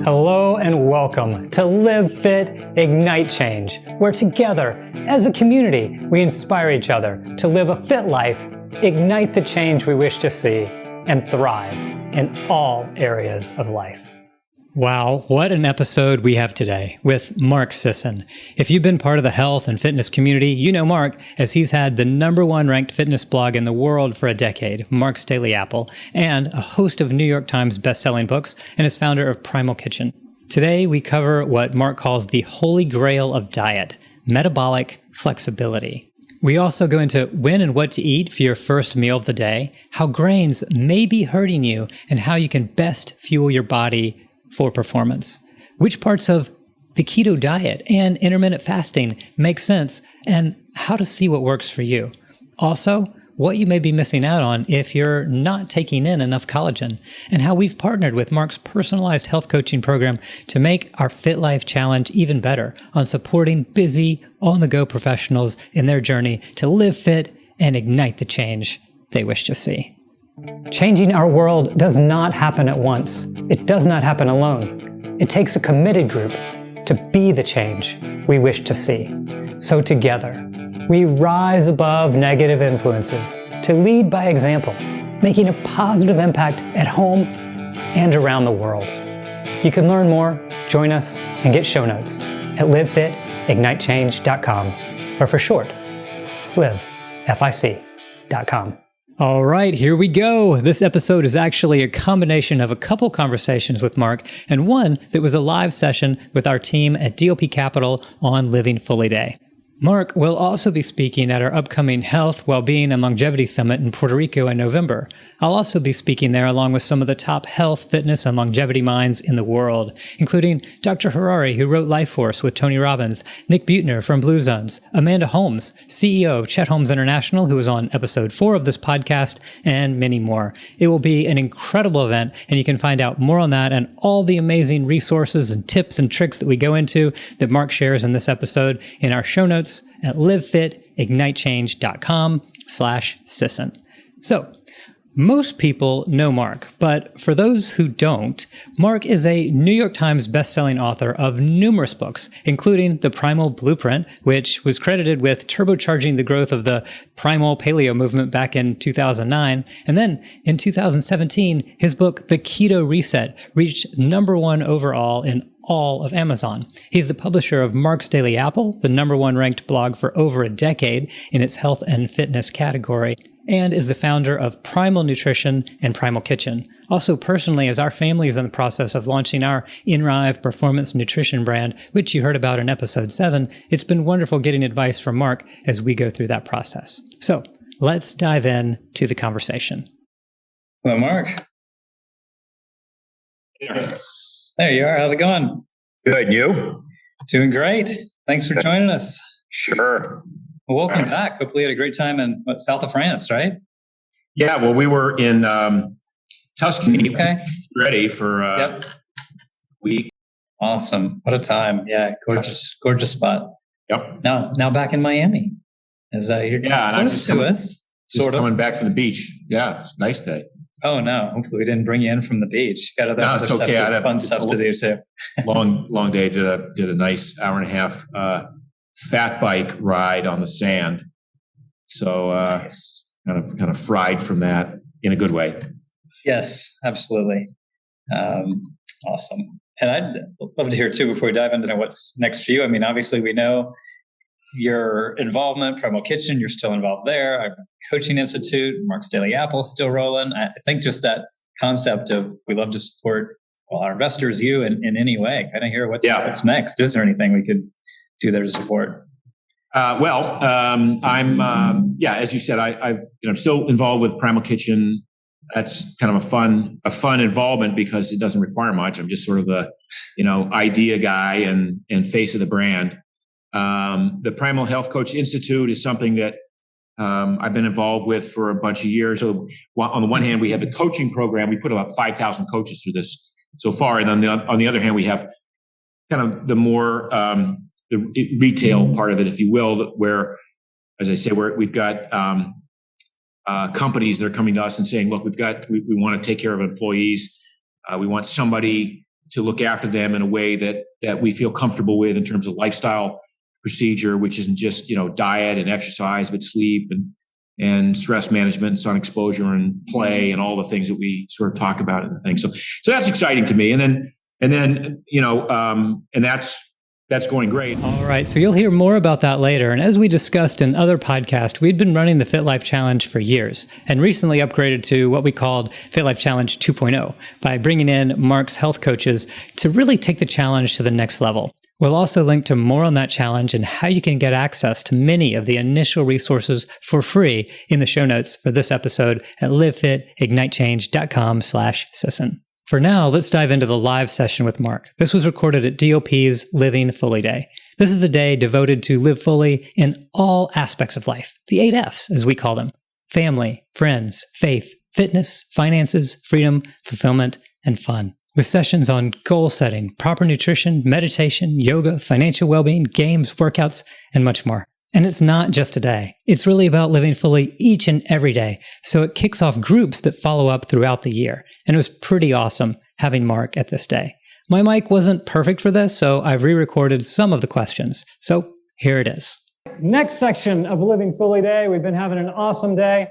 Hello and welcome to Live Fit, Ignite Change, where together, as a community, we inspire each other to live a fit life, ignite the change we wish to see, and thrive in all areas of life. Wow, what an episode we have today with Mark Sisson. If you've been part of the health and fitness community, you know Mark, as he's had the #1 ranked fitness blog in the world for a decade, Mark's Daily Apple, and a host of New York Times best-selling books, and is founder of Primal Kitchen. Today, we cover what Mark calls the holy grail of diet, metabolic flexibility. We also go into when and what to eat for your first meal of the day, how grains may be hurting you, and how you can best fuel your body for performance. Which parts of the keto diet and intermittent fasting make sense, and how to see what works for you. Also, what you may be missing out on if you're not taking in enough collagen, and how we've partnered with Mark's personalized health coaching program to make our Fit Life Challenge even better on supporting busy, on-the-go professionals in their journey to live fit and ignite the change they wish to see. Changing our world does not happen at once. It does not happen alone. It takes a committed group to be the change we wish to see. So together, we rise above negative influences to lead by example, making a positive impact at home and around the world. You can learn more, join us, and get show notes at livefitignitechange.com, or for short, livefic.com. All right, here we go. This episode is actually a combination of a couple conversations with Mark and one that was a live session with our team at DOP Capital on Living Fully Day. Mark will also be speaking at our upcoming Health, Wellbeing, and Longevity Summit in Puerto Rico in November. I'll also be speaking there along with some of the top health, fitness, and longevity minds in the world, including Dr. Harari, who wrote Life Force with Tony Robbins, Nick Buettner from Blue Zones, Amanda Holmes, CEO of Chet Holmes International, who was on episode 4 of this podcast, and many more. It will be an incredible event, and you can find out more on that and all the amazing resources and tips and tricks that we go into that Mark shares in this episode in our show notes at livefitignitechange.com/Sisson. So, most people know Mark, but for those who don't, Mark is a New York Times bestselling author of numerous books, including The Primal Blueprint, which was credited with turbocharging the growth of the primal paleo movement back in 2009. And then in 2017, his book, The Keto Reset, reached #1 overall in all of Amazon. He's the publisher of Mark's Daily Apple, the #1 ranked blog for over a decade in its health and fitness category, and is the founder of Primal Nutrition and Primal Kitchen. Also, personally, as our family is in the process of launching our InRive performance nutrition brand, which you heard about in episode 7, it's been wonderful getting advice from Mark as we go through that process. So let's dive in to the conversation. Hello, Mark. There you are. How's it going? Good. You? Doing great. Thanks for joining us. Sure. Well, welcome back. Hopefully you had a great time in south of France, right? Yeah. Well, we were in Tuscany, okay, ready for a week. Awesome. What a time. Yeah. Gorgeous spot. Yep. Now back in Miami. You're close to us. Just coming back from the beach. Yeah. It's a nice day. Oh, no. Hopefully we didn't bring you in from the beach. Got other it's okay. I fun stuff to do too. long day. Did a nice hour and a half fat bike ride on the sand. So nice. kind of fried from that in a good way. Yes, absolutely. Awesome. And I'd love to hear too, before we dive into what's next for you. I mean, obviously we know your involvement, Primal Kitchen, you're still involved there. Our Coaching Institute, Mark's Daily Apple, still rolling. I think just that concept of we love to support our investors, you in any way. Kind of hear what's next. Is there anything we could do there to support? I'm as you said, I'm still involved with Primal Kitchen. That's kind of a fun involvement because it doesn't require much. I'm just sort of the idea guy and face of the brand. The Primal Health Coach Institute is something that I've been involved with for a bunch of years. So on the one hand, we have the coaching program. We put about 5,000 coaches through this so far. And then on the other hand, we have kind of the more the retail part of it, if you will, where, as I say, we've got companies that are coming to us and saying, look, we want to take care of employees. We want somebody look after them in a way that we feel comfortable with in terms of lifestyle procedure, which isn't just, diet and exercise, but sleep and stress management and sun exposure and play and all the things that we sort of talk about in the thing. So that's exciting to me. And that's going great. All right. So you'll hear more about that later. And as we discussed in other podcasts, we'd been running the Fit Life Challenge for years and recently upgraded to what we called Fit Life Challenge 2.0 by bringing in Mark's health coaches to really take the challenge to the next level. We'll also link to more on that challenge and how you can get access to many of the initial resources for free in the show notes for this episode at livefitignitechange.com/Sisson. For now, let's dive into the live session with Mark. This was recorded at DOP's Living Fully Day. This is a day devoted to live fully in all aspects of life, the 8 Fs, as we call them: family, friends, faith, fitness, finances, freedom, fulfillment, and fun. With sessions on goal setting, proper nutrition, meditation, yoga, financial well-being, games, workouts, and much more. And it's not just a day. It's really about living fully each and every day. So it kicks off groups that follow up throughout the year. And it was pretty awesome having Mark at this day. My mic wasn't perfect for this, so I've re-recorded some of the questions. So here it is. Next section of Living Fully Day. We've been having an awesome day.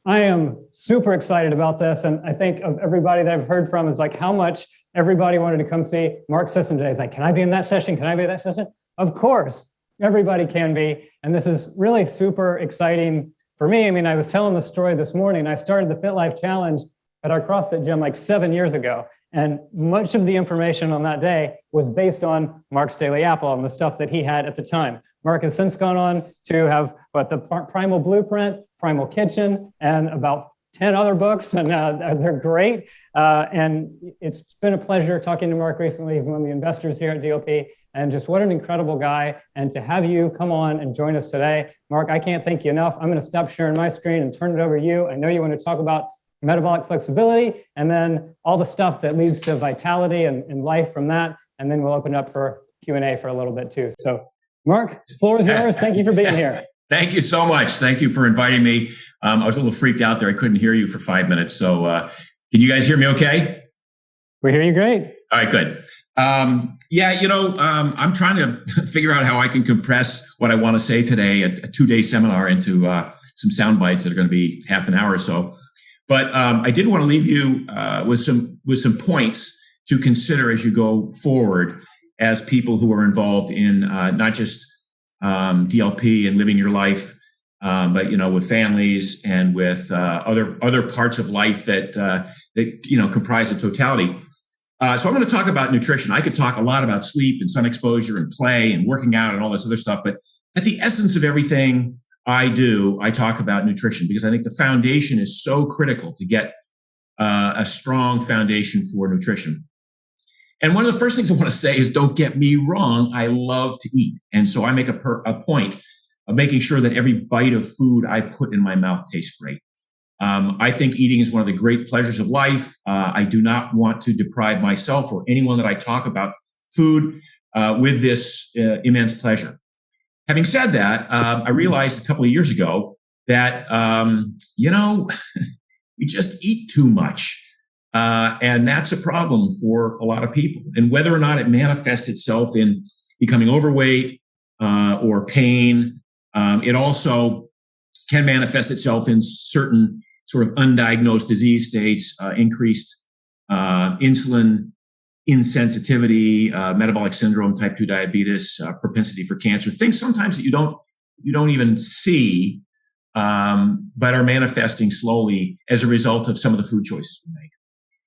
I am super excited about this. And I think of everybody that I've heard from is like how much everybody wanted to come see Mark Sisson today. It's like, can I be in that session? Can I be in that session? Of course. Everybody can be. And this is really super exciting for me. I mean, I was telling the story this morning. I started the Fit Life Challenge at our CrossFit gym like 7 years ago. And much of the information on that day was based on Mark's Daily Apple and the stuff that he had at the time. Mark has since gone on to have the Primal Blueprint, Primal Kitchen, and about 10 other books, and they're great. And it's been a pleasure talking to Mark recently. He's one of the investors here at DOP, and just what an incredible guy. And to have you come on and join us today, Mark, I can't thank you enough. I'm going to stop sharing my screen and turn it over to you. I know you want to talk about metabolic flexibility and then all the stuff that leads to vitality and life from that. And then we'll open up for Q&A for a little bit too. So Mark, the floor is yours. Thank you for being here. Thank you so much. Thank you for inviting me. I was a little freaked out there. I couldn't hear you for 5 minutes. So can you guys hear me okay? We hear you great. All right, good. I'm trying to figure out how I can compress what I want to say today, a 2-day seminar, into some sound bites that are going to be half an hour or so. But I did want to leave you with some points to consider as you go forward as people who are involved in not just DLP and living your life, but with families and with other parts of life that comprise a totality. So I'm going to talk about nutrition. I could talk a lot about sleep and sun exposure and play and working out and all this other stuff, but at the essence of everything I do, I talk about nutrition because I think the foundation is so critical to get a strong foundation for nutrition. And one of the first things I want to say is, don't get me wrong, I love to eat. And so I make a point of making sure that every bite of food I put in my mouth tastes great. I think eating is one of the great pleasures of life. I do not want to deprive myself or anyone that I talk about food with this immense pleasure. Having said that, I realized a couple of years ago that, we just eat too much. And that's a problem for a lot of people. And whether or not it manifests itself in becoming overweight or pain, it also can manifest itself in certain sort of undiagnosed disease states, increased insulin insensitivity, metabolic syndrome, type 2 diabetes, propensity for cancer, things sometimes that you don't even see, but are manifesting slowly as a result of some of the food choices we make.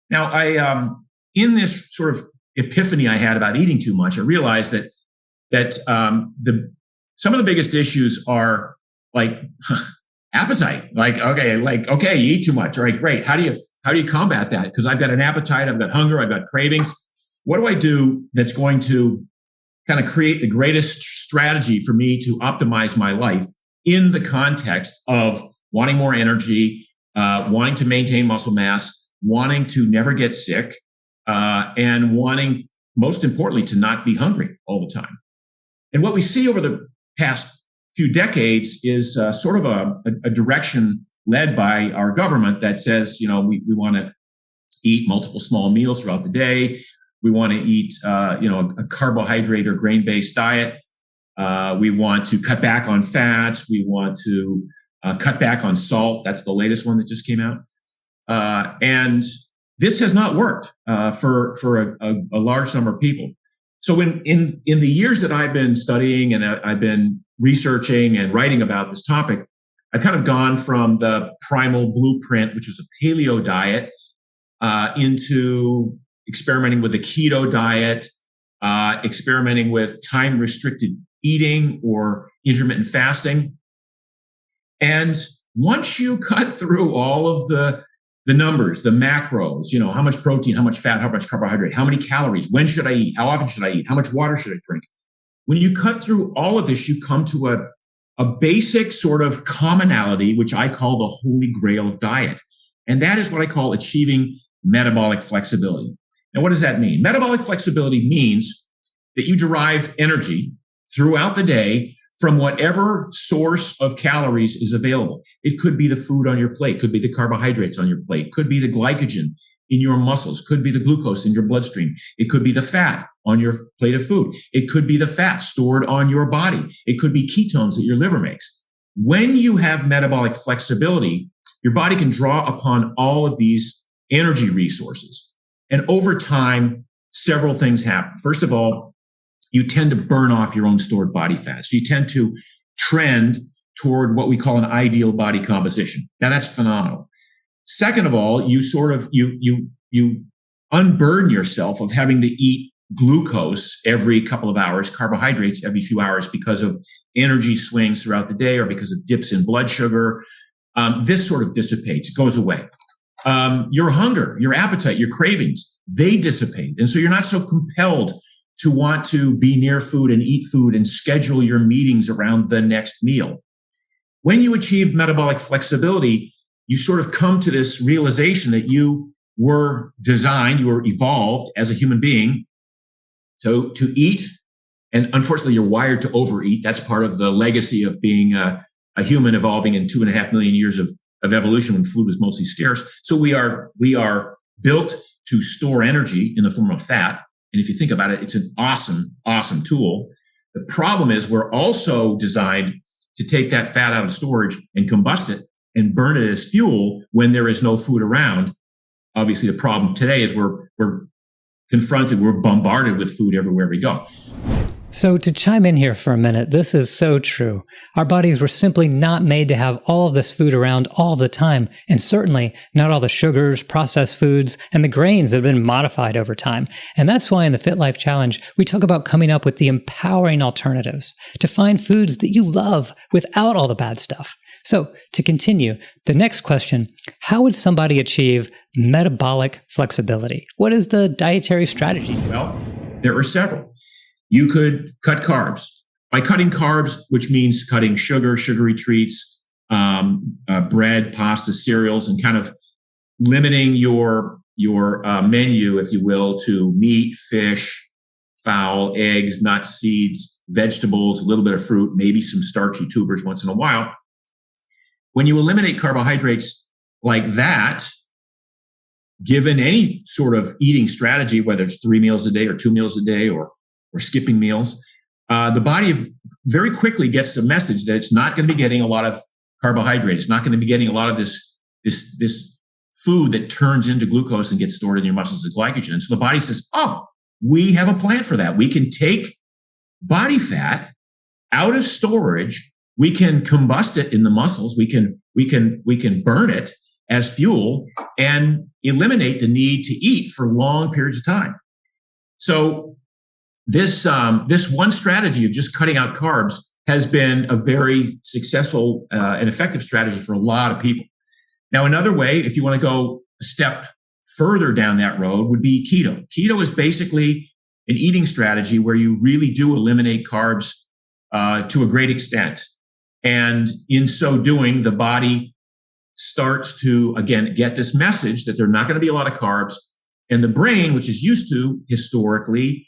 Now, in this sort of epiphany I had about eating too much, I realized that some of the biggest issues are like appetite. Okay, you eat too much. All right, great. How do you combat that? Because I've got an appetite, I've got hunger, I've got cravings. What do I do that's going to kind of create the greatest strategy for me to optimize my life in the context of wanting more energy, wanting to maintain muscle mass, wanting to never get sick, and wanting, most importantly, to not be hungry all the time. And what we see over the past few decades is sort of a direction led by our government that says, we want to eat multiple small meals throughout the day. We want to eat, a carbohydrate or grain-based diet. We want to cut back on fats. We want to cut back on salt. That's the latest one that just came out. And this has not worked for a large number of people. So in the years that I've been studying and I've been researching and writing about this topic, I've kind of gone from the primal blueprint, which is a paleo diet, into experimenting with the keto diet, experimenting with time-restricted eating or intermittent fasting. And once you cut through all of the numbers, the macros, how much protein, how much fat, how much carbohydrate, how many calories, when should I eat, how often should I eat, how much water should I drink? When you cut through all of this, you come to a basic sort of commonality, which I call the holy grail of diet. And that is what I call achieving metabolic flexibility. Now, what does that mean? Metabolic flexibility means that you derive energy throughout the day from whatever source of calories is available. It could be the food on your plate, could be the carbohydrates on your plate, could be the glycogen in your muscles, could be the glucose in your bloodstream. It could be the fat on your plate of food. It could be the fat stored on your body. It could be ketones that your liver makes. When you have metabolic flexibility, your body can draw upon all of these energy resources. And over time, several things happen. First of all, you tend to burn off your own stored body fat. So you tend to trend toward what we call an ideal body composition. Now that's phenomenal. Second of all, you unburden yourself of having to eat glucose every couple of hours, carbohydrates every few hours because of energy swings throughout the day or because of dips in blood sugar. This sort of dissipates, it goes away. Your hunger, your appetite, your cravings, they dissipate. And so you're not so compelled to want to be near food and eat food and schedule your meetings around the next meal. When you achieve metabolic flexibility, you sort of come to this realization that you were designed, you were evolved as a human being to eat. And unfortunately, you're wired to overeat. That's part of the legacy of being a human evolving in 2.5 million years of evolution when food was mostly scarce. So we are built to store energy in the form of fat. And if you think about it, it's an awesome, awesome tool. The problem is we're also designed to take that fat out of storage and combust it and burn it as fuel when there is no food around. Obviously, the problem today is we're bombarded with food everywhere we go. So to chime in here for a minute, this is so true. Our bodies were simply not made to have all of this food around all the time, and certainly not all the sugars, processed foods, and the grains that have been modified over time. And that's why in the Fit Life Challenge, we talk about coming up with the empowering alternatives to find foods that you love without all the bad stuff. So to continue, the next question, how would somebody achieve metabolic flexibility? What is the dietary strategy? Well, there are several. You could cut carbs. By cutting carbs, which means cutting sugar, sugary treats, bread, pasta, cereals, and kind of limiting your menu, if you will, to meat, fish, fowl, eggs, nuts, seeds, vegetables, a little bit of fruit, maybe some starchy tubers once in a while. When you eliminate carbohydrates like that, given any sort of eating strategy, whether it's 3 meals a day or 2 meals a day or skipping meals, the body very quickly gets the message that it's not going to be getting a lot of carbohydrate. It's not going to be getting a lot of this food that turns into glucose and gets stored in your muscles as glycogen. And so the body says, oh, we have a plan for that. We can take body fat out of storage. We can combust it in the muscles. We can burn it as fuel and eliminate the need to eat for long periods of time. So this one strategy of just cutting out carbs has been a very successful and effective strategy for a lot of people. Now, another way, if you want to go a step further down that road, would be keto. Keto is basically an eating strategy where you really do eliminate carbs to a great extent. And in so doing, the body starts to, again, get this message that there are not going to be a lot of carbs. And the brain, which is used to historically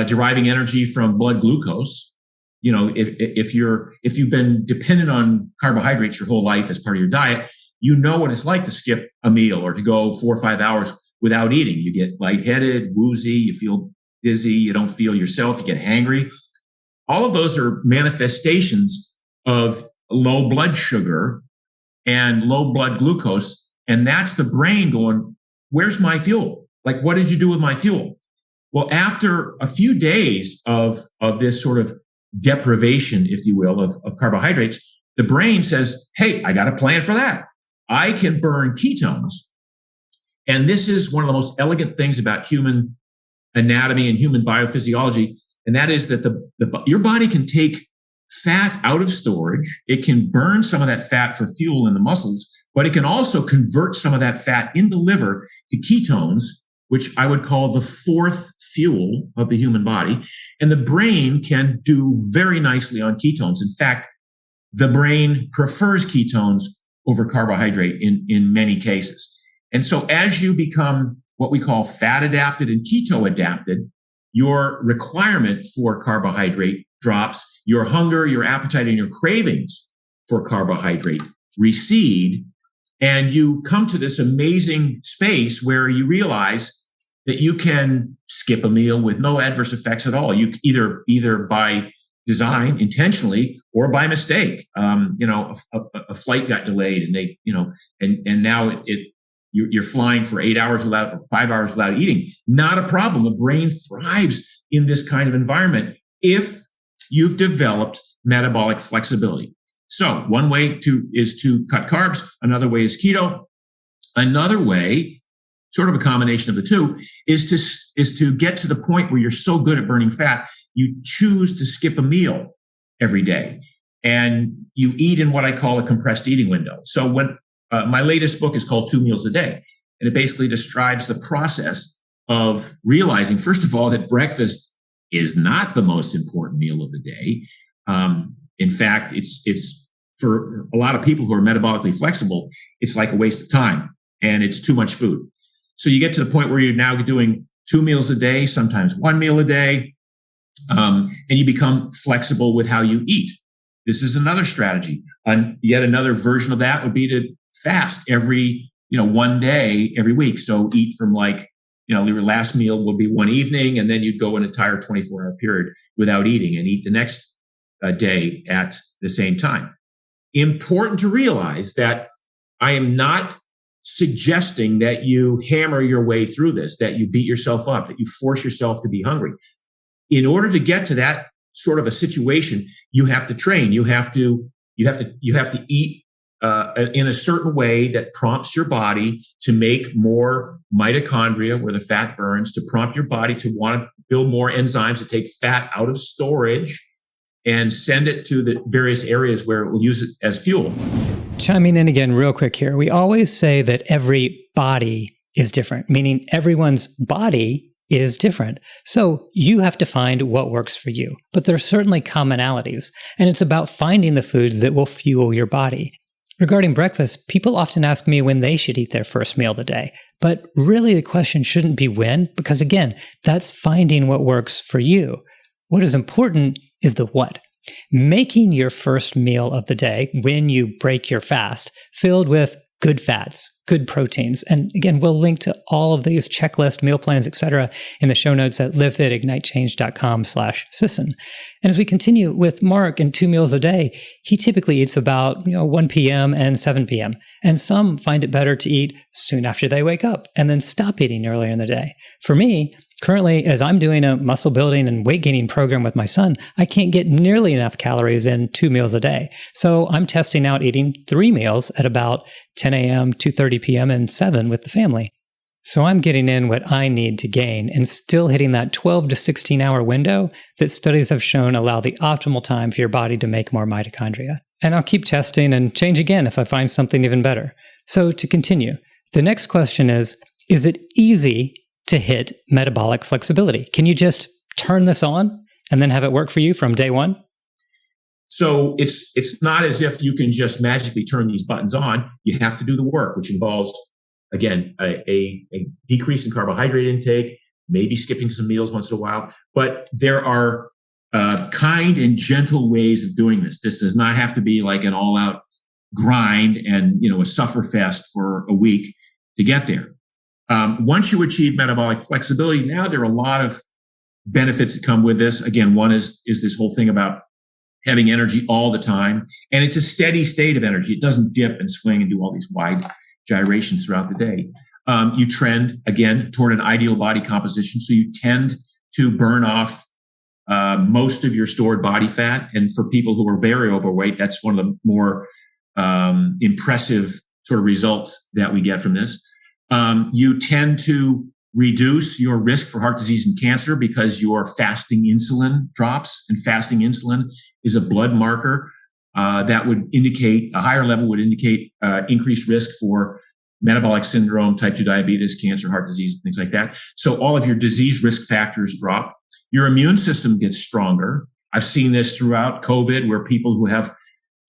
deriving energy from blood glucose, if you've been dependent on carbohydrates your whole life as part of your diet, you know what it's like to skip a meal or to go 4 or 5 hours without eating. You get lightheaded, woozy, you feel dizzy, you don't feel yourself, you get hangry. All of those are manifestations of low blood sugar and low blood glucose. And that's the brain going, where's my fuel? Like, what did you do with my fuel? Well, after a few days of this sort of deprivation, if you will, of carbohydrates, the brain says, hey, I got a plan for that. I can burn ketones. And this is one of the most elegant things about human anatomy and human biophysiology. And that is that your body can take fat out of storage. It can burn some of that fat for fuel in the muscles, but it can also convert some of that fat in the liver to ketones, which I would call the fourth fuel of the human body. And the brain can do very nicely on ketones. In fact, the brain prefers ketones over carbohydrate in many cases. And so as you become what we call fat adapted and keto adapted, your requirement for carbohydrate drops, your hunger, your appetite, and your cravings for carbohydrate recede. And you come to this amazing space where you realize that you can skip a meal with no adverse effects at all. You either by design intentionally or by mistake. A flight got delayed and now you're flying for 8 hours or 5 hours without eating. Not a problem. The brain thrives in this kind of environment if you've developed metabolic flexibility. So one way is to cut carbs. Another way is keto. Another way, sort of a combination of the two, is to get to the point where you're so good at burning fat, you choose to skip a meal every day. And you eat in what I call a compressed eating window. So when my latest book is called 2 Meals a Day, and it basically describes the process of realizing, first of all, that breakfast is not the most important meal of the day. In fact, it's for a lot of people who are metabolically flexible, it's like a waste of time and it's too much food. So you get to the point where you're now doing 2 meals a day, sometimes 1 meal a day, and you become flexible with how you eat. This is another strategy. And yet another version of that would be to fast every, 1 day every week. So eat from your last meal would be one evening, and then you'd go an entire 24-hour period without eating and eat the next day at the same time. Important to realize that I am not suggesting that you hammer your way through this, that you beat yourself up, that you force yourself to be hungry. In order to get to that sort of a situation, you have to train. You have to eat in a certain way that prompts your body to make more mitochondria where the fat burns, to prompt your body to want to build more enzymes to take fat out of storage and send it to the various areas where it will use it as fuel. Chiming in again real quick here. We always say that every body is different, meaning everyone's body is different. So you have to find what works for you. But there are certainly commonalities, and it's about finding the foods that will fuel your body. Regarding breakfast, people often ask me when they should eat their first meal of the day. But really the question shouldn't be when, because again, that's finding what works for you. What is important is the what. Making your first meal of the day when you break your fast filled with good fats, good proteins. And again, we'll link to all of these checklist, meal plans, etc. in the show notes at livefitignitechange.com/Sisson. And as we continue with Mark and 2 meals a day, he typically eats about 1 p.m. and 7 p.m. And some find it better to eat soon after they wake up and then stop eating earlier in the day. For me, currently, as I'm doing a muscle building and weight gaining program with my son, I can't get nearly enough calories in 2 meals a day. So I'm testing out eating 3 meals at about 10 a.m., 2:30 p.m., and 7 with the family. So I'm getting in what I need to gain and still hitting that 12 to 16 hour window that studies have shown allow the optimal time for your body to make more mitochondria. And I'll keep testing and change again if I find something even better. So to continue, the next question is it easy to hit metabolic flexibility? Can you just turn this on and then have it work for you from day one? So it's not as if you can just magically turn these buttons on. You have to do the work, which involves, again, a decrease in carbohydrate intake, maybe skipping some meals once in a while. But there are kind and gentle ways of doing this. This does not have to be like an all-out grind and a suffer fest for a week to get there. Once you achieve metabolic flexibility, now there are a lot of benefits that come with this. Again, one is this whole thing about having energy all the time. And it's a steady state of energy. It doesn't dip and swing and do all these wide gyrations throughout the day. You trend, again, toward an ideal body composition. So you tend to burn off most of your stored body fat. And for people who are very overweight, that's one of the more impressive sort of results that we get from this. You tend to reduce your risk for heart disease and cancer because your fasting insulin drops, and fasting insulin is a blood marker that would indicate, a higher level would indicate increased risk for metabolic syndrome, type 2 diabetes, cancer, heart disease, things like that. So all of your disease risk factors drop. Your immune system gets stronger. I've seen this throughout COVID, where people who have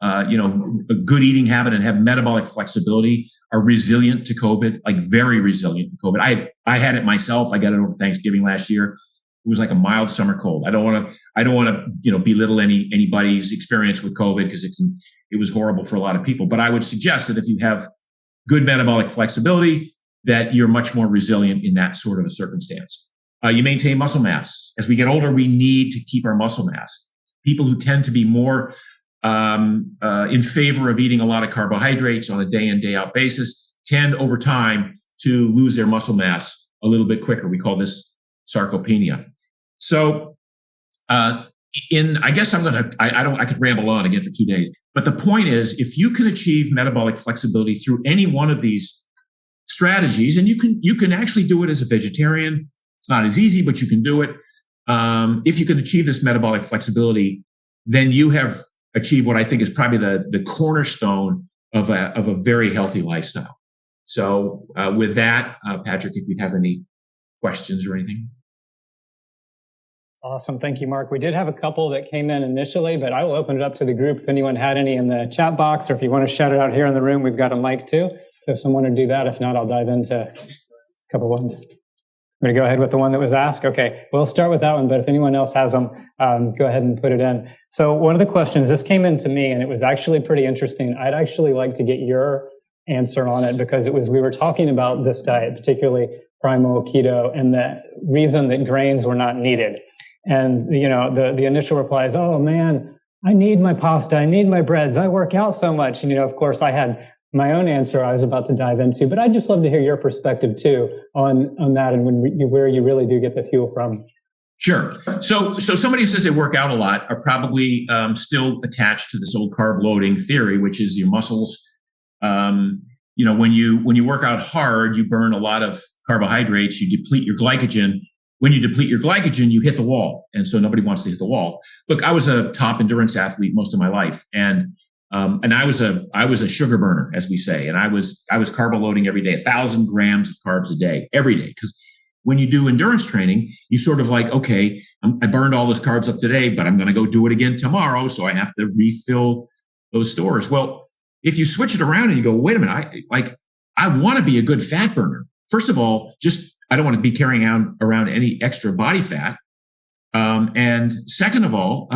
a good eating habit and have metabolic flexibility are resilient to COVID, like very resilient to COVID. I had it myself. I got it over Thanksgiving last year. It was like a mild summer cold. I don't want to belittle anybody's experience with COVID, because it was horrible for a lot of people. But I would suggest that if you have good metabolic flexibility, that you're much more resilient in that sort of a circumstance. You maintain muscle mass. As we get older, we need to keep our muscle mass. People who tend to be more in favor of eating a lot of carbohydrates on a day in, day out basis tend over time to lose their muscle mass a little bit quicker. We call this sarcopenia. So, I could ramble on again for 2 days, but the point is, if you can achieve metabolic flexibility through any one of these strategies, and you can actually do it as a vegetarian. It's not as easy, but you can do it. If you can achieve this metabolic flexibility, then you have achieved what I think is probably the cornerstone of a very healthy lifestyle. So with that, Patrick, if you have any questions or anything. Awesome. Thank you, Mark. We did have a couple that came in initially, but I will open it up to the group if anyone had any in the chat box, or if you want to shout it out here in the room, we've got a mic too. If someone would do that, if not, I'll dive into a couple ones. I'm going to go ahead with the one that was asked. Okay, we'll start with that one, but if anyone else has them, go ahead and put it in. So one of the questions, this came in to me, and it was actually pretty interesting. I'd actually like to get your answer on it, because we were talking about this diet, particularly primal keto, and the reason that grains were not needed. And, the initial reply is, oh man, I need my pasta. I need my breads. I work out so much. And, of course I had my own answer I was about to dive into, but I'd just love to hear your perspective too on that, and where you really do get the fuel from. Sure. So somebody who says they work out a lot are probably still attached to this old carb loading theory, which is your muscles. When you work out hard, you burn a lot of carbohydrates, you deplete your glycogen. When you deplete your glycogen, you hit the wall. And so nobody wants to hit the wall. Look, I was a top endurance athlete most of my life. And I was a sugar burner, as we say. And I was carb loading every day, 1,000 grams of carbs a day, every day. Because when you do endurance training, you sort of like, okay, I burned all those carbs up today, but I'm going to go do it again tomorrow. So I have to refill those stores. Well, if you switch it around and you go, wait a minute, I want to be a good fat burner. First of all, I don't want to be carrying around any extra body fat. And second of all,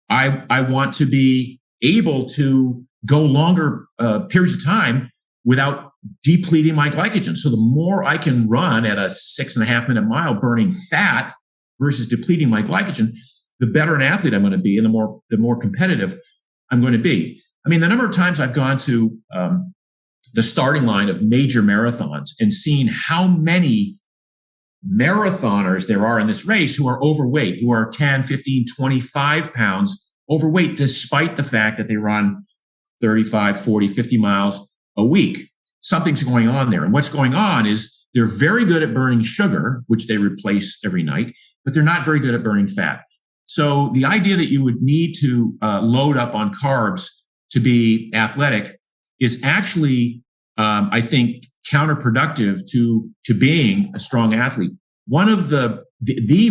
I want to be able to go longer periods of time without depleting my glycogen. So the more I can run at a 6.5 minute mile burning fat versus depleting my glycogen, the better an athlete I'm going to be, and the more competitive I'm going to be. I mean, the number of times I've gone to the starting line of major marathons and seen how many marathoners there are in this race who are overweight, who are 10, 15, 25 pounds overweight, despite the fact that they run 35, 40, 50 miles a week. Something's going on there. And what's going on is they're very good at burning sugar, which they replace every night, but they're not very good at burning fat. So the idea that you would need to load up on carbs to be athletic is actually, I think, counterproductive to being a strong athlete. One of the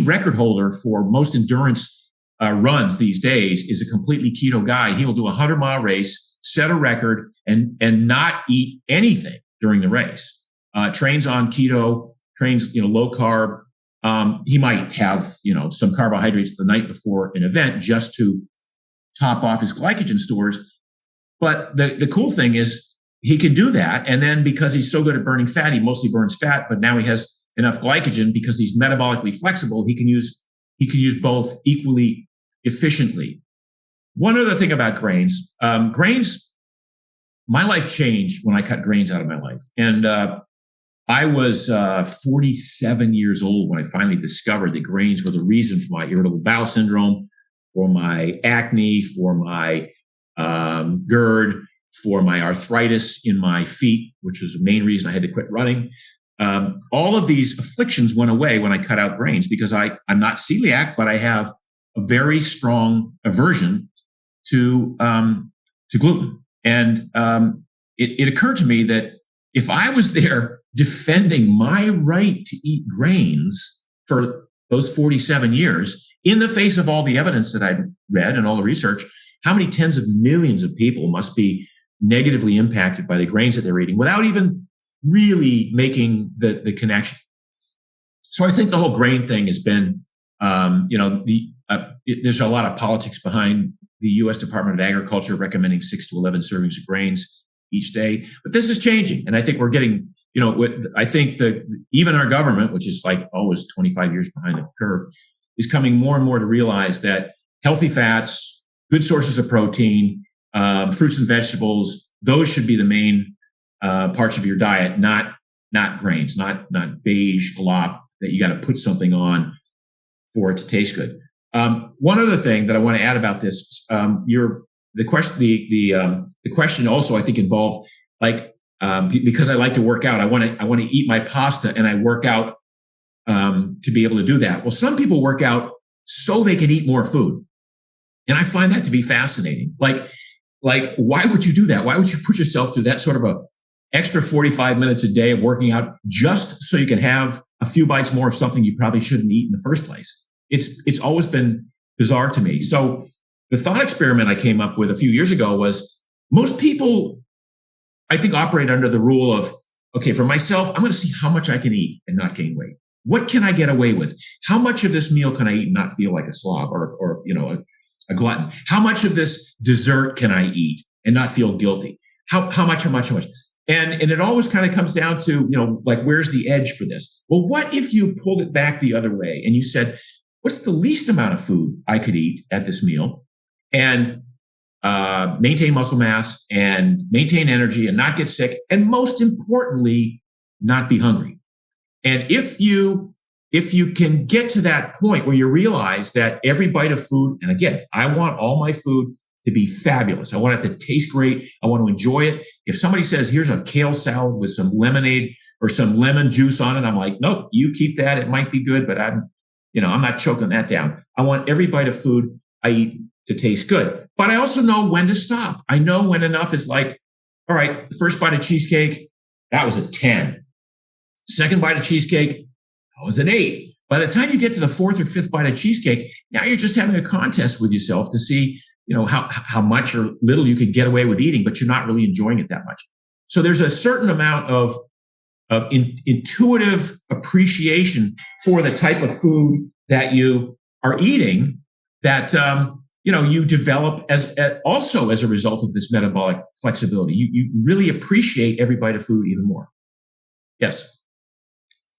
record holder for most endurance runs these days is a completely keto guy. He will do a 100-mile race, set a record, and not eat anything during the race. Trains on keto, trains low carb. He might have some carbohydrates the night before an event just to top off his glycogen stores. But the cool thing is he can do that. And then because he's so good at burning fat, he mostly burns fat, but now he has enough glycogen because he's metabolically flexible. He can use both equally efficiently. One other thing about grains, my life changed when I cut grains out of my life. And I was 47 years old when I finally discovered that grains were the reason for my irritable bowel syndrome, for my acne, for my GERD, for my arthritis in my feet, which was the main reason I had to quit running. All of these afflictions went away when I cut out grains because I'm not celiac, but I have a very strong aversion to gluten. And it occurred to me that if I was there defending my right to eat grains for those 47 years, in the face of all the evidence that I'd read and all the research, how many tens of millions of people must be negatively impacted by the grains that they're eating without even really making the connection? So I think the whole grain thing has been, there's a lot of politics behind the U.S. Department of Agriculture recommending 6 to 11 servings of grains each day. But this is changing. And I think we're getting, I think that even our government, which is like always 25 years behind the curve, is coming more and more to realize that healthy fats, good sources of protein, fruits and vegetables, those should be the main parts of your diet, not grains, not beige glop that you got to put something on for it to taste good. One other thing that I want to add about this, the question also I think involved because I like to work out, I want to eat my pasta and I work out to be able to do that. Well, some people work out so they can eat more food, and I find that to be fascinating. Like why would you do that? Why would you put yourself through that sort of a extra 45 minutes a day of working out just so you can have a few bites more of something you probably shouldn't eat in the first place? It's always been bizarre to me. So the thought experiment I came up with a few years ago was most people, I think, operate under the rule of, okay, for myself, I'm going to see how much I can eat and not gain weight. What can I get away with? How much of this meal can I eat and not feel like a slob or a glutton? How much of this dessert can I eat and not feel guilty? How much? And it always kind of comes down to, where's the edge for this? Well, what if you pulled it back the other way and you said, what's the least amount of food I could eat at this meal and maintain muscle mass and maintain energy and not get sick, and most importantly, not be hungry? And if you can get to that point where you realize that every bite of food, and again, I want all my food to be fabulous. I want it to taste great. I want to enjoy it. If somebody says, here's a kale salad with some lemonade or some lemon juice on it, I'm like, nope, you keep that. It might be good, but I'm not choking that down. I want every bite of food I eat to taste good. But I also know when to stop. I know when enough is like, all right, the first bite of cheesecake, that was a 10. Second bite of cheesecake, that was an 8. By the time you get to the fourth or fifth bite of cheesecake, now you're just having a contest with yourself to see, how much or little you could get away with eating, but you're not really enjoying it that much. So there's a certain amount of intuitive appreciation for the type of food that you are eating that, you develop also as a result of this metabolic flexibility. You really appreciate every bite of food even more. Yes.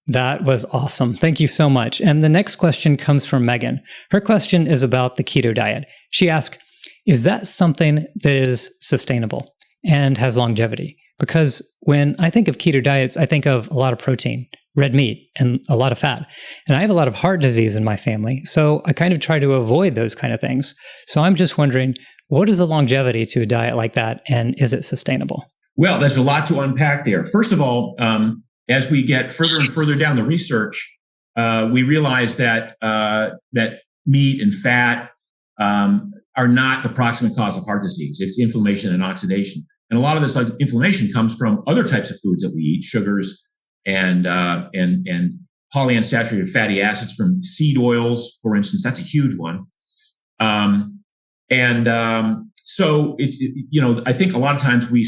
That was awesome. Thank you so much. And the next question comes from Megan. Her question is about the keto diet. She asked, is that something that is sustainable and has longevity? Because when I think of keto diets, I think of a lot of protein, red meat, and a lot of fat. And I have a lot of heart disease in my family, so I kind of try to avoid those kind of things. So I'm just wondering, what is the longevity to a diet like that, and is it sustainable? Well, there's a lot to unpack there. First of all, as we get further and further down the research, we realize that meat and fat are not the proximate cause of heart disease. It's inflammation and oxidation. And a lot of this inflammation comes from other types of foods that we eat, sugars and polyunsaturated fatty acids from seed oils, for instance. That's a huge one. So I think a lot of times we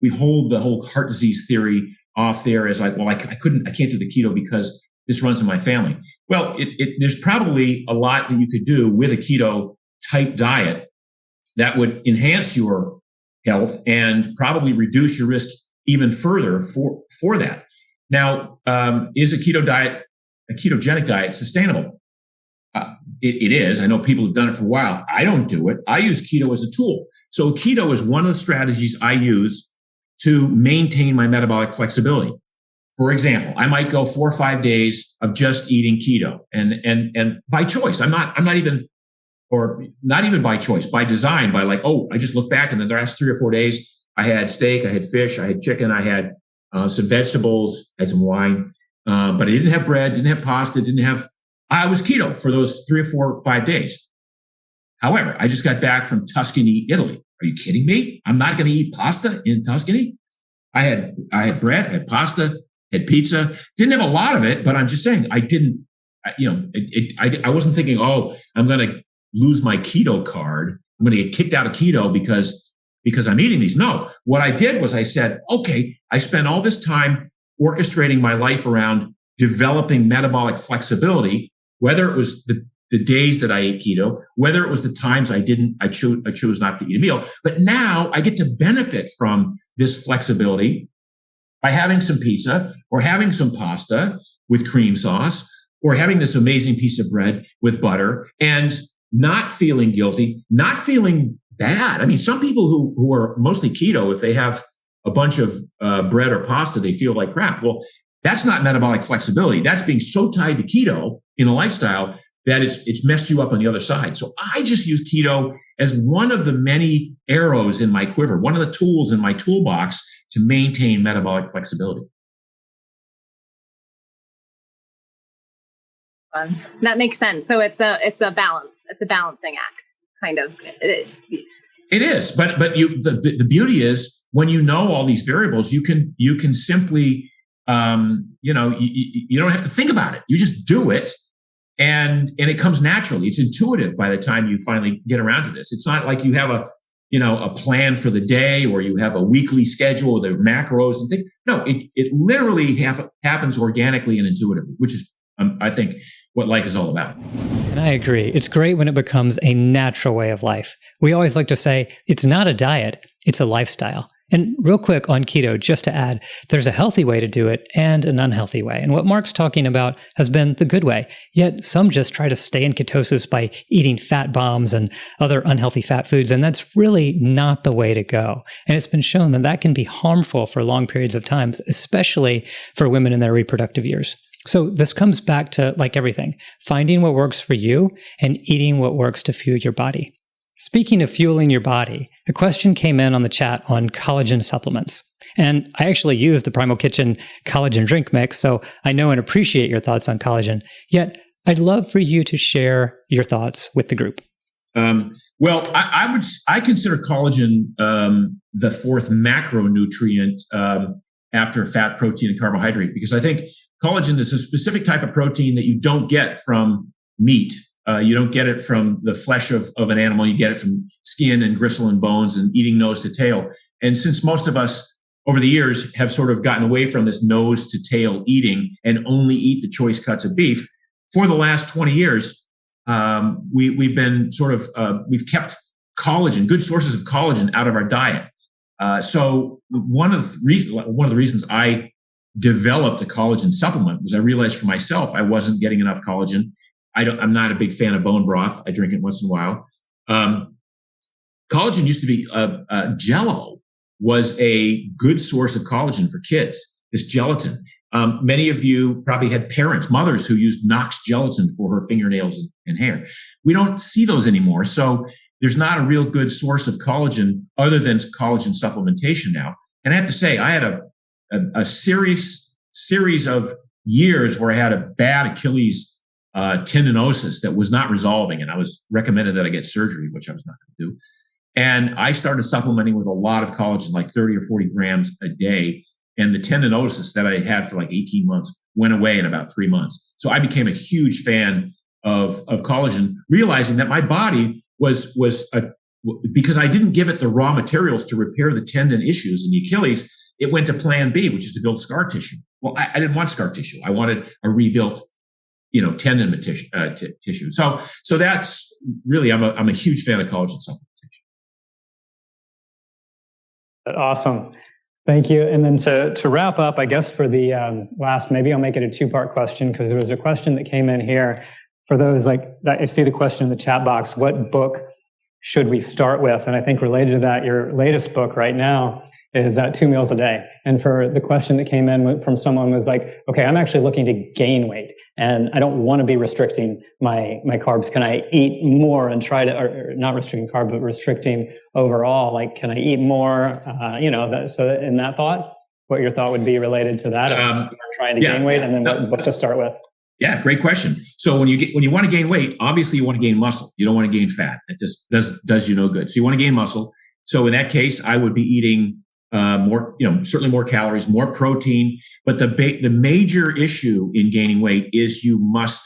hold the whole heart disease theory off there as like, well, I can't do the keto because this runs in my family. Well, there's probably a lot that you could do with a keto type diet that would enhance your health and probably reduce your risk even further for that. Now, is a ketogenic diet sustainable? It is. I know people have done it for a while. I don't do it. I use keto as a tool. So keto is one of the strategies I use to maintain my metabolic flexibility. For example, I might go 4 or 5 days of just eating keto, and by choice. I'm not even by choice, by design, by like, oh, I just look back and then the last 3 or 4 days, I had steak, I had fish, I had chicken, I had some vegetables, I had some wine, but I didn't have bread, didn't have pasta, I was keto for those 3 or 4 or 5 days. However, I just got back from Tuscany, Italy. Are you kidding me? I'm not going to eat pasta in Tuscany. I had bread, I had pasta, had pizza. Didn't have a lot of it, but I'm just saying I didn't. I wasn't thinking, oh, I'm going to lose my keto card. I'm going to get kicked out of keto because I'm eating these. No, what I did was I said, okay, I spent all this time orchestrating my life around developing metabolic flexibility, whether it was the days that I ate keto, whether it was the times I chose not to eat a meal. But now I get to benefit from this flexibility by having some pizza or having some pasta with cream sauce or having this amazing piece of bread with butter and not feeling guilty, not feeling bad. I mean, some people who are mostly keto, if they have a bunch of bread or pasta, they feel like crap. Well, that's not metabolic flexibility. That's being so tied to keto in a lifestyle that it's messed you up on the other side. So I just use keto as one of the many arrows in my quiver, one of the tools in my toolbox to maintain metabolic flexibility. That makes sense. So it's a balance. It's a balancing act, kind of. It is, but the beauty is when you know all these variables, you can simply you don't have to think about it. You just do it, and it comes naturally. It's intuitive by the time you finally get around to this. It's not like you have a plan for the day or you have a weekly schedule with the macros and things. No, it literally happens organically and intuitively, which is I think what life is all about. And I agree. It's great when it becomes a natural way of life. We always like to say it's not a diet, it's a lifestyle. And real quick on keto, just to add, there's a healthy way to do it and an unhealthy way. And what Mark's talking about has been the good way. Yet some just try to stay in ketosis by eating fat bombs and other unhealthy fat foods. And that's really not the way to go. And it's been shown that that can be harmful for long periods of time, especially for women in their reproductive years. So this comes back to, like everything, finding what works for you and eating what works to fuel your body. Speaking of fueling your body, a question came in on the chat on collagen supplements. And I actually use the Primal Kitchen collagen drink mix, so I know and appreciate your thoughts on collagen. Yet, I'd love for you to share your thoughts with the group. Well, I consider collagen the fourth macronutrient after fat, protein, and carbohydrate, because I think collagen is a specific type of protein that you don't get from meat. You don't get it from the flesh of an animal. You get it from skin and gristle and bones and eating nose to tail. And since most of us over the years have sort of gotten away from this nose to tail eating and only eat the choice cuts of beef, for the last 20 years, we've been sort of, we've kept collagen, good sources of collagen out of our diet. So one of the reasons I developed a collagen supplement was I realized for myself I wasn't getting enough collagen. I'm not a big fan of bone broth. I drink it once in a while. Collagen used to be Jell-O was a good source of collagen for kids. This gelatin. Many of you probably had parents, mothers who used Knox gelatin for her fingernails and hair. We don't see those anymore. So there's not a real good source of collagen other than collagen supplementation now. And I have to say, I had a series of years where I had a bad Achilles tendinosis that was not resolving. And I was recommended that I get surgery, which I was not going to do. And I started supplementing with a lot of collagen, like 30 or 40 grams a day. And the tendinosis that I had for like 18 months went away in about 3 months. So I became a huge fan of collagen, realizing that my body was because I didn't give it the raw materials to repair the tendon issues in the Achilles, it went to plan B, which is to build scar tissue. Well, I didn't want scar tissue. I wanted a rebuilt tendon tissue. So that's really, I'm a huge fan of collagen supplementation. Awesome. Thank you. And then to wrap up, I guess for the last, maybe I'll make it a two-part question, because there was a question that came in here for those like that. I see the question in the chat box, what book should we start with? And I think related to that, your latest book right now is 2 meals a day. And for the question that came in from someone was like, okay, I'm actually looking to gain weight and I don't want to be restricting my carbs. Can I eat more and try to, or not restricting carbs, but restricting overall? Like, can I eat more? So in that thought, what your thought would be related to that, if you're trying to gain weight, and then what book to start with? Yeah, great question. So when you want to gain weight, obviously you want to gain muscle. You don't want to gain fat. It just does you no good. So you want to gain muscle. So in that case, I would be eating more, certainly more calories, more protein. But the major issue in gaining weight is you must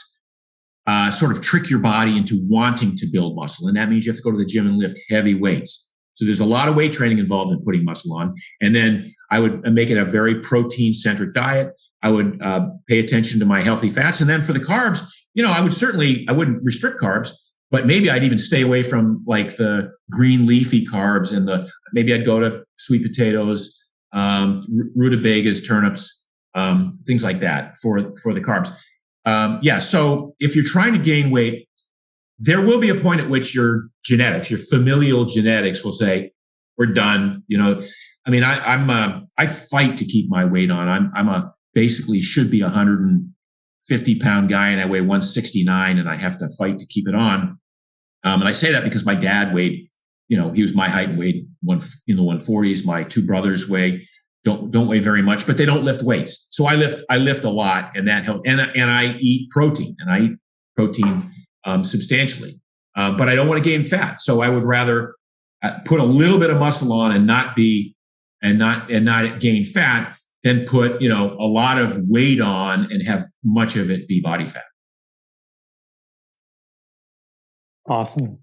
sort of trick your body into wanting to build muscle. And that means you have to go to the gym and lift heavy weights. So there's a lot of weight training involved in putting muscle on. And then I would make it a very protein-centric diet. I would pay attention to my healthy fats. And then for the carbs, I wouldn't restrict carbs, but maybe I'd even stay away from like the green leafy carbs and maybe I'd go to sweet potatoes, rutabagas, turnips, things like that for the carbs. So if you're trying to gain weight, there will be a point at which your genetics, your familial genetics will say, we're done. I fight to keep my weight on. I'm basically should be 150-pound guy and I weigh 169 and I have to fight to keep it on. And I say that because my dad weighed, he was my height and weighed in the 140s. My two brothers don't weigh very much, but they don't lift weights. So I lift a lot, and that helps. And I eat protein, substantially. But I don't want to gain fat. So I would rather put a little bit of muscle on and not gain fat than put, a lot of weight on and have much of it be body fat. Awesome.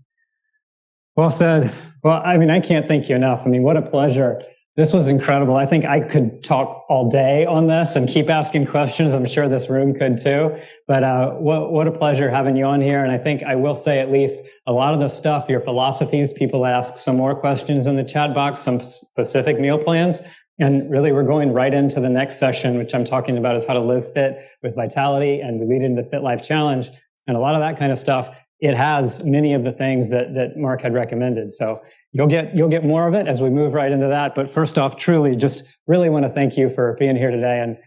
Well said. Well, I can't thank you enough. What a pleasure. This was incredible. I think I could talk all day on this and keep asking questions. I'm sure this room could too. But what a pleasure having you on here. And I think I will say at least a lot of the stuff, your philosophies, people ask some more questions in the chat box, some specific meal plans. And really, we're going right into the next session, which I'm talking about is how to live fit with vitality, and we lead into the Fit Life Challenge. And a lot of that kind of stuff, it has many of the things that Mark had recommended. So you'll get more of it as we move right into that. But first off, truly just really want to thank you for being here today and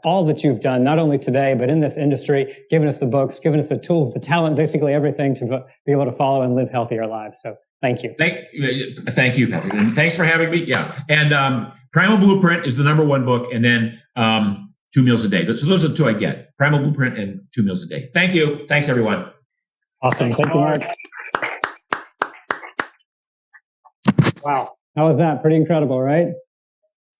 all that you've done, not only today, but in this industry, giving us the books, giving us the tools, the talent, basically everything to be able to follow and live healthier lives. So thank you. Thank you, Patrick. And thanks for having me. Yeah. And Primal Blueprint is the #1 book. And then 2 meals a day. So those are the two I get. Primal Blueprint and 2 meals a day. Thank you. Thanks, everyone. Awesome. Thank you, Mark. Wow. How was that? Pretty incredible, right?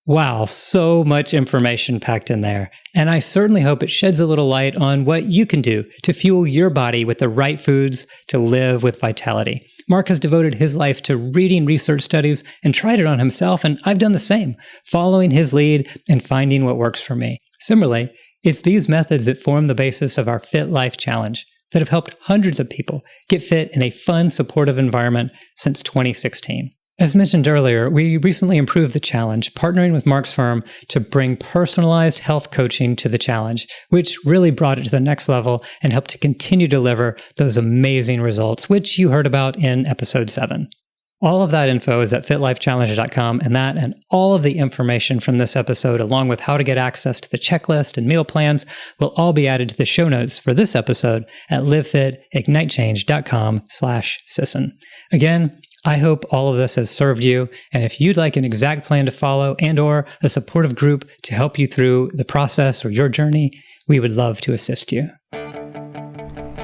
Wow, so much information packed in there. And I certainly hope it sheds a little light on what you can do to fuel your body with the right foods to live with vitality. Mark has devoted his life to reading research studies and tried it on himself, and I've done the same, following his lead and finding what works for me. Similarly, it's these methods that form the basis of our Fit Life Challenge that have helped hundreds of people get fit in a fun, supportive environment since 2016. As mentioned earlier, we recently improved the challenge, partnering with Mark's firm to bring personalized health coaching to the challenge, which really brought it to the next level and helped to continue to deliver those amazing results, which you heard about in episode 7. All of that info is at fitlifechallenge.com, and all of the information from this episode, along with how to get access to the checklist and meal plans, will all be added to the show notes for this episode at livefitignitechange.com/Sisson. Again, I hope all of this has served you, and if you'd like an exact plan to follow and/or a supportive group to help you through the process or your journey, we would love to assist you.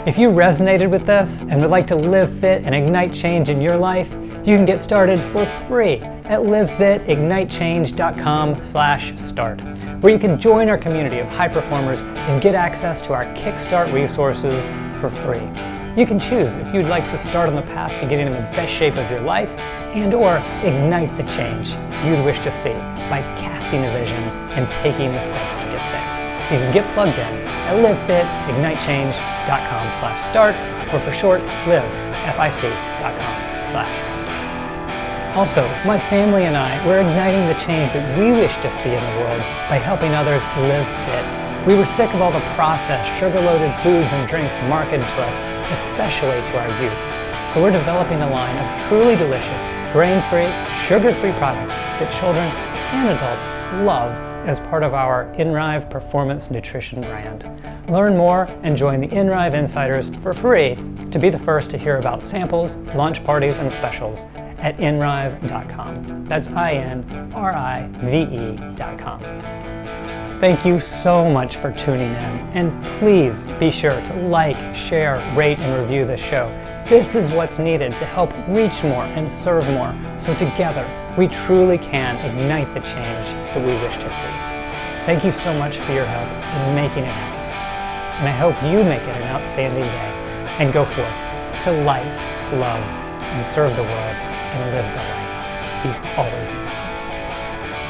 If you resonated with this and would like to live fit and ignite change in your life, you can get started for free at livefitignitechange.com/start, where you can join our community of high performers and get access to our Kickstart resources for free. You can choose if you'd like to start on the path to getting in the best shape of your life and/or ignite the change you'd wish to see by casting a vision and taking the steps to get there. You can get plugged in at livefitignitechange.com/start, or for short, livefic.com/start. Also, my family and I, we're igniting the change that we wish to see in the world by helping others live fit. We were sick of all the processed, sugar-loaded foods and drinks marketed to us, especially to our youth. So we're developing a line of truly delicious, grain-free, sugar-free products that children and adults love as part of our InRive Performance Nutrition brand. Learn more and join the InRive Insiders for free to be the first to hear about samples, launch parties, and specials at inrive.com. That's INRIVE.com. Thank you so much for tuning in, and please be sure to like, share, rate, and review this show. This is what's needed to help reach more and serve more, so together we truly can ignite the change that we wish to see. Thank you so much for your help in making it happen, and I hope you make it an outstanding day and go forth to light, love, and serve the world and live the life you've always imagined.